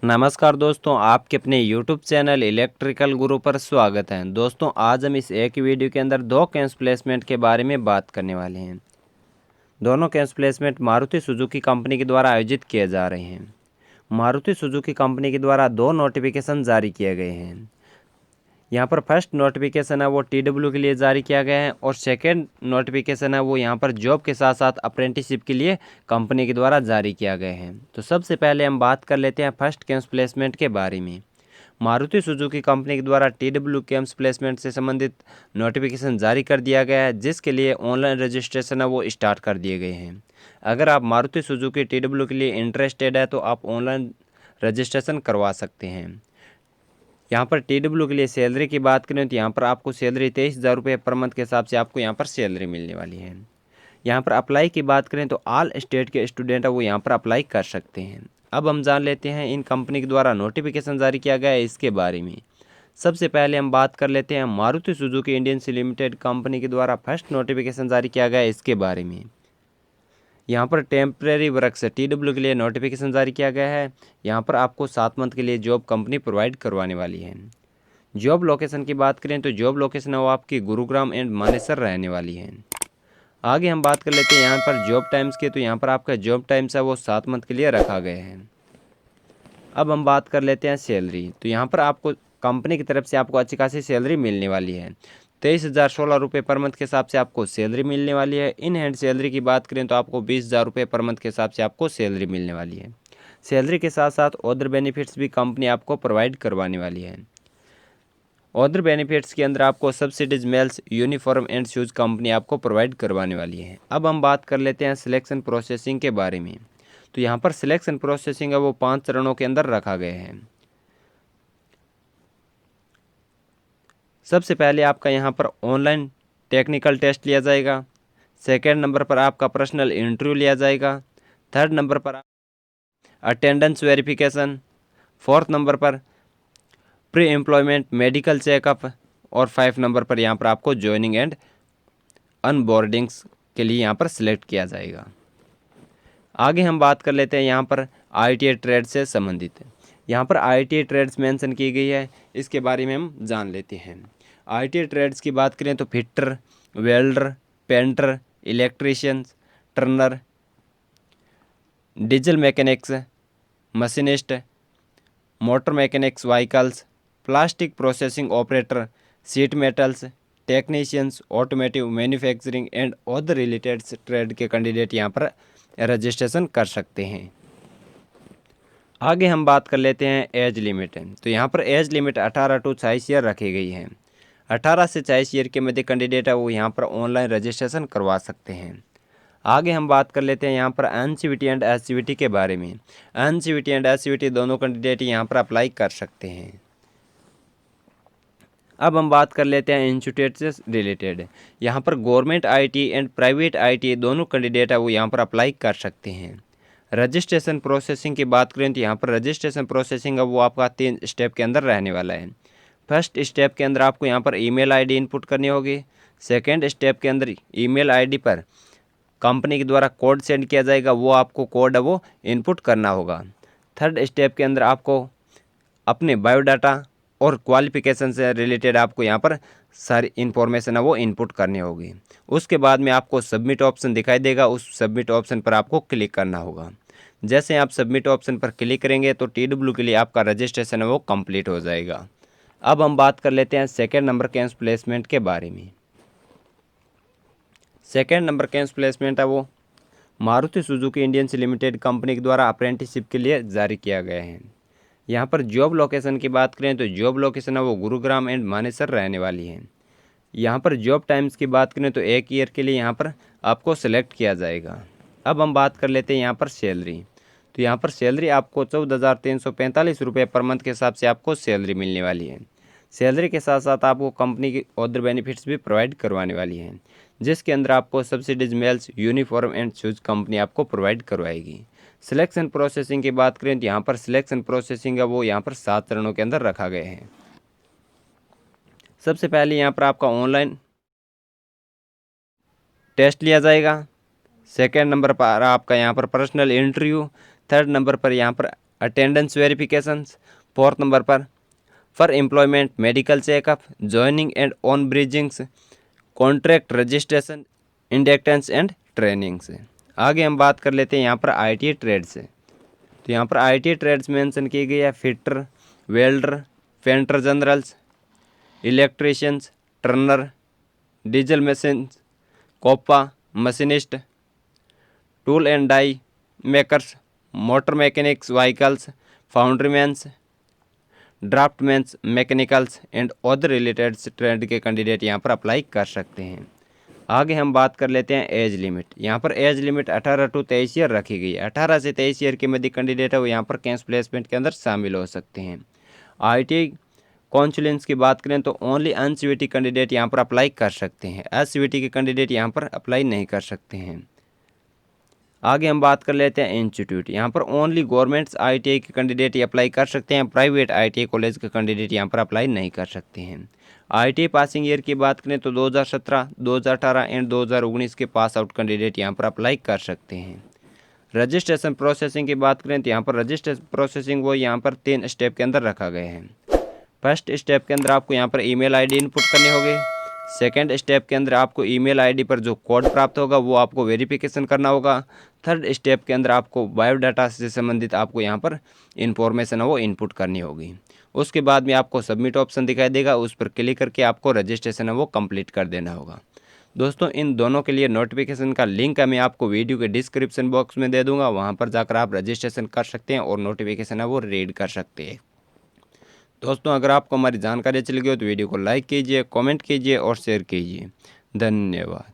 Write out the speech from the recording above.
नमस्कार दोस्तों, आपके अपने YouTube चैनल इलेक्ट्रिकल गुरु पर स्वागत है। दोस्तों, आज हम इस एक वीडियो के अंदर दो कैंप प्लेसमेंट के बारे में बात करने वाले हैं। दोनों camp placement Maruti Suzuki company के द्वारा आयोजित किए जा रहे हैं। मारुति सुजुकी कंपनी के द्वारा दो नोटिफिकेशन जारी किए गए हैं। यहाँ पर फर्स्ट नोटिफिकेशन है वो TW के लिए जारी किया गया है और सेकेंड नोटिफिकेशन है वो यहाँ पर जॉब के साथ साथ अप्रेंटिसशिप के लिए कंपनी के द्वारा जारी किया गया है। तो सबसे पहले हम बात कर लेते हैं फर्स्ट कैंप प्लेसमेंट के बारे में। मारुति सुजुकी कंपनी के द्वारा TW कैंप्स प्लेसमेंट से संबंधित नोटिफिकेशन जारी कर दिया गया है, जिसके लिए ऑनलाइन रजिस्ट्रेशन है वो स्टार्ट कर दिए गए हैं। अगर आप मारुति सुजुकी TW के लिए इंटरेस्टेड है तो आप ऑनलाइन रजिस्ट्रेशन करवा सकते हैं। यहाँ पर TW के लिए सैलरी की बात करें तो यहाँ पर आपको सैलरी 23,000 रुपये पर मंथ के हिसाब से आपको यहाँ पर सैलरी मिलने वाली है। यहाँ पर अप्लाई की बात करें तो ऑल स्टेट के स्टूडेंट है वो यहाँ पर अप्लाई कर सकते हैं। अब हम जान लेते हैं इन कंपनी के द्वारा नोटिफिकेशन जारी किया गया है इसके बारे में। सबसे पहले हम बात कर लेते हैं Maruti Suzuki Indian limited company के द्वारा फर्स्ट नोटिफिकेशन जारी किया गया है इसके बारे में। यहाँ पर टेम्परेरी वर्क से TW के लिए नोटिफिकेशन जारी किया गया है। यहाँ पर आपको 7 मंथ के लिए जॉब कंपनी प्रोवाइड करवाने वाली है। जॉब लोकेशन की बात करें तो जॉब लोकेशन है वो आपकी गुरुग्राम एंड मानेसर रहने वाली है। आगे हम बात कर लेते हैं यहाँ पर जॉब टाइम्स के, तो यहाँ पर आपका जॉब टाइम्स है वो 7 मंथ के लिए रखा गया है। अब हम बात कर लेते हैं सैलरी, तो यहाँ पर आपको कंपनी की तरफ से आपको अच्छी खासी सैलरी मिलने वाली है। 23,016 रुपये पर मंथ के हिसाब से आपको सैलरी मिलने वाली है। इन हैंड सैलरी की बात करें तो आपको 20,000 रुपये पर मंथ के हिसाब से आपको सैलरी मिलने वाली है। सैलरी के साथ साथ अदर बेनिफिट्स भी कंपनी आपको प्रोवाइड करवाने वाली है। अदर बेनिफिट्स के अंदर आपको subsidies meals uniform and shoes company आपको प्रोवाइड करवाने वाली है। अब हम बात कर लेते हैं सिलेक्शन प्रोसेसिंग के बारे में। तो यहाँ पर सिलेक्शन प्रोसेसिंग है वो 5 चरणों के अंदर रखा गया है। सबसे पहले आपका यहाँ पर ऑनलाइन टेक्निकल टेस्ट लिया जाएगा। सेकेंड नंबर पर आपका पर्सनल इंटरव्यू लिया जाएगा। थर्ड नंबर पर अटेंडेंस वेरिफिकेशन। फोर्थ नंबर पर प्री एम्प्लॉयमेंट मेडिकल चेकअप और 5 नंबर पर यहाँ पर आपको ज्वाइनिंग एंड अनबोर्डिंग्स के लिए यहाँ पर सिलेक्ट किया जाएगा। आगे हम बात कर लेते हैं यहाँ पर ITI ट्रेड से संबंधित। यहाँ पर ITI ट्रेड्स मेंशन की गई है, इसके बारे में हम जान लेते हैं। ITI ट्रेड्स की बात करें तो fitter, welder, painter, electrician, Turner, diesel mechanics, machinist, motor mechanics vehicles, plastic processing operator, sheet metals, technicians, automotive manufacturing and other related trade के कैंडिडेट यहाँ पर रजिस्ट्रेशन कर सकते हैं। आगे हम बात कर लेते हैं एज लिमिट। तो यहाँ पर एज लिमिट 18 टू 40 ईयर रखी गई है। 18 से 40 ईयर के मध्य कैंडिडेट है वो यहाँ पर ऑनलाइन रजिस्ट्रेशन करवा सकते हैं। आगे हम बात कर लेते हैं यहाँ पर NCVT एंड SCVT के बारे में। NCVT एंड SCVT दोनों कैंडिडेट यहाँ पर अप्लाई कर सकते हैं। अब हम बात कर लेते हैं इंस्टीट्यूट से रिलेटेड। यहाँ पर government ITI and private ITI दोनों कैंडिडेट है वो यहाँ पर अप्लाई कर सकते हैं। रजिस्ट्रेशन प्रोसेसिंग की बात करें तो यहाँ पर रजिस्ट्रेशन प्रोसेसिंग है वो आपका 3 स्टेप के अंदर रहने वाला है। फर्स्ट स्टेप के अंदर आपको यहाँ पर ईमेल ID इनपुट करनी होगी। सेकेंड स्टेप के अंदर ईमेल ID पर कंपनी के द्वारा कोड सेंड किया जाएगा, वो आपको कोड है वो इनपुट करना होगा। थर्ड स्टेप के अंदर आपको अपने बायोडाटा और क्वालिफिकेशन से रिलेटेड आपको यहाँ पर सारी इन्फॉर्मेशन है वो इनपुट करनी होगी। उसके बाद में आपको सबमिट ऑप्शन दिखाई देगा, उस सबमिट ऑप्शन पर आपको क्लिक करना होगा। जैसे आप सबमिट ऑप्शन पर क्लिक करेंगे तो TW के लिए आपका रजिस्ट्रेशन है वो कंप्लीट हो जाएगा। अब हम बात कर लेते हैं सेकेंड नंबर कैंप प्लेसमेंट के बारे में। सेकेंड नंबर कैंप प्लेसमेंट है वो Maruti Suzuki Indian limited company के द्वारा अप्रेंटिसशिप के लिए जारी किया गया है। यहाँ पर जॉब लोकेशन की बात करें तो जॉब लोकेशन है वो गुरुग्राम एंड मानेसर रहने वाली है। यहाँ पर जॉब टाइम्स की बात करें तो 1 ईयर के लिए यहाँ पर आपको सेलेक्ट किया जाएगा। अब हम बात कर लेते हैं यहाँ पर सैलरी। तो यहाँ पर सैलरी आपको 14,345 रुपये पर मंथ के हिसाब से आपको सैलरी मिलने वाली है। सैलरी के साथ साथ आपको कंपनी की अदर बेनिफिट्स भी प्रोवाइड करवाने वाली है, जिसके अंदर आपको subsidies meals, uniform and shoes company आपको प्रोवाइड करवाएगी। सिलेक्शन प्रोसेसिंग की बात करें तो यहाँ पर सिलेक्शन प्रोसेसिंग है वो यहाँ पर 7 चरणों के अंदर रखा गया है। सबसे पहले यहाँ पर आपका ऑनलाइन टेस्ट लिया जाएगा। सेकेंड नंबर पर आपका यहाँ पर पर्सनल इंटरव्यू। थर्ड नंबर पर यहाँ पर अटेंडेंस वेरिफिकेशंस। 4th नंबर पर for employment, medical checkup, joining and on boardings, contract registration, inductions and trainings. आगे हम बात कर लेते हैं यहाँ पर IT ट्रेड से। तो यहाँ पर IT ट्रेड्स मेंशन की गई है fitter, welder, painter generals, electricians, turner, diesel machine, COPA, machinist, tool and die makers, motor mechanics vehicles, foundrymans, draftmans, mechanicals and other related trade के कैंडिडेट यहाँ पर अप्लाई कर सकते हैं। आगे हम बात कर लेते हैं एज लिमिट। यहाँ पर एज लिमिट 18 to 23 ईयर रखी गई है। 18 से 23 ईयर के मध्य कैंडिडेट है वो यहाँ पर कैंप प्लेसमेंट के अंदर शामिल हो सकते हैं। IT काउंसिलेंस की बात करें तो ओनली अनसीवीटी कैंडिडेट यहाँ पर अप्लाई कर सकते हैं। एससीवीटी के कैंडिडेट यहाँ पर अप्लाई नहीं कर सकते हैं। आगे हम बात कर लेते हैं इंस्टीट्यूट। यहाँ पर ओनली गवर्नमेंट्स ITI के कैंडिडेट अप्लाई कर सकते हैं। प्राइवेट ITI कॉलेज के कैंडिडेट यहाँ पर अप्लाई नहीं कर सकते हैं। ITI पासिंग ईयर की बात करें तो 2017, 2018 एंड 2019 के पास आउट कैंडिडेट यहाँ पर अप्लाई कर सकते हैं। रजिस्ट्रेशन प्रोसेसिंग की बात करें तो यहाँ पर रजिस्ट्रेशन प्रोसेसिंग वो यहाँ पर 3 स्टेप के अंदर रखा गया है। फर्स्ट स्टेप के अंदर आपको यहाँ पर ईमेल ID इनपुट करनी होगी। सेकेंड स्टेप के अंदर आपको ईमेल ID पर जो कोड प्राप्त होगा वो आपको वेरिफिकेशन करना होगा। थर्ड स्टेप के अंदर आपको बायोडाटा से संबंधित आपको यहाँ पर इंफॉर्मेशन है वो इनपुट करनी होगी। उसके बाद में आपको सबमिट ऑप्शन दिखाई देगा, उस पर क्लिक करके आपको रजिस्ट्रेशन है वो कंप्लीट कर देना होगा। दोस्तों इन दोनों के लिए नोटिफिकेशन का लिंक है मैं आपको वीडियो के डिस्क्रिप्शन बॉक्स में दे दूंगा, वहाँ पर जाकर आप रजिस्ट्रेशन कर सकते हैं और नोटिफिकेशन है वो रीड कर सकते हैं। दोस्तों अगर आपको हमारी जानकारी अच्छी लगी हो तो वीडियो को लाइक कीजिए, कमेंट कीजिए और शेयर कीजिए। धन्यवाद।